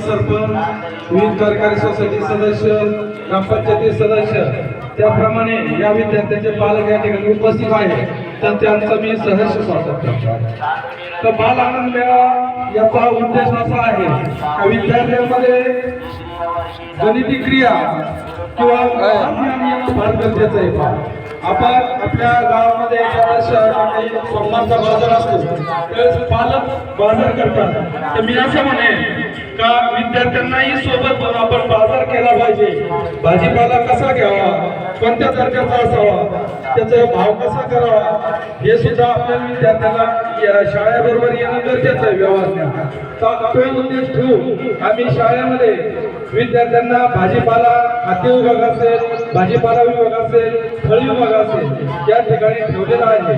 सरपंच, विविध कार्यकारी सोसायटी सदस्य, ग्रामपंचायती सदस्य, त्याप्रमाणे या विद्यार्थ्यांचे पालक या ठिकाणी उपस्थित आहेत, तर त्यांचं मी सहर्ष स्वागत करतो. तर बाल आनंद मेळा याचा उद्देश असा आहे की विद्यार्थ्यांमध्ये गणिती क्रिया किंवा ज्ञान येणं फार गरजेचं आहे. आपण आपल्या गावामध्ये काही सोमवारचा बाजार असतो, त्यावेळेस पालक बाजार करतात. तर मी असं म्हणेन का विद्यार्थ्यांनाही सोबत घेऊन आपण बाजार केला पाहिजे. भाजीपाला कसा घ्यावा, कोणत्या दर्जाचा असावा, त्याचा भाव कसा करावा, हे सुद्धा आपल्या विद्यार्थ्यांना शाळेबरोबर येणं गरजेचं आहे. व्यवहार तो उद्देश ठेवून आम्ही शाळेमध्ये विद्यार्थ्यांना भाजीपाला खाद्य विभाग असेल, भाजीपाला विभाग असेल, फळी विभाग असेल, या ठिकाणी ठेवलेला आहे.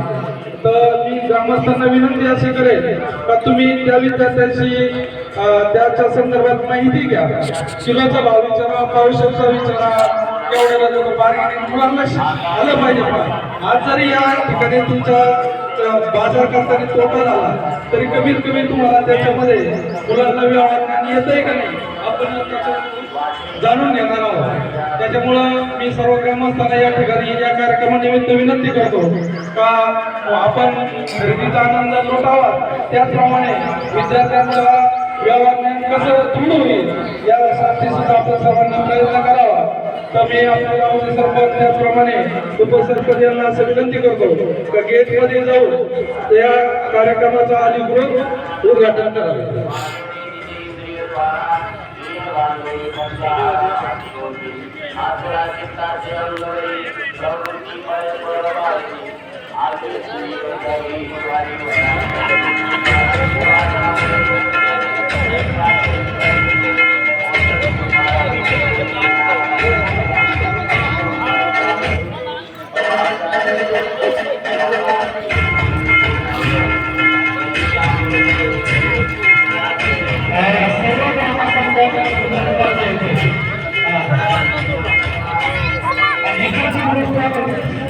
तर मी ग्रामस्थांना विनंती अशी करेन का तुम्ही त्या विद्यार्थ्यांशी त्याच्या संदर्भात माहिती घ्या. किलोचा भाव विचारा, पावशेरचा विचारा, केवढ्याला त्याचं बार्गेनिंग मुलांना आलं पाहिजे. आज जरी या ठिकाणी तुमचा बाजार करताना तोटा झाला तरी कमीत कमी तुम्हाला त्याच्यामध्ये मुलांना व्यवहार येतंय का नाही आपण जाणून घेणार आहोत. त्याच्यामुळं मी सर्व ग्रामस्थांना या ठिकाणी या कार्यक्रमानिमित्त विनंती करतो का आपण खरेदीचा आनंद लुटावा, त्याचप्रमाणे विद्यार्थ्यांचा व्यवहार कसं दृढ होईल यासाठी सुद्धा आपण सर्वांना प्रयत्न करावा. तर मी आपल्या गावचे सरपंच त्याचप्रमाणे उपसरपंच यांना असं विनंती करतो का गेटमध्ये जाऊन या कार्यक्रमाचा अधिकृत उद्घाटन करावे. सर्व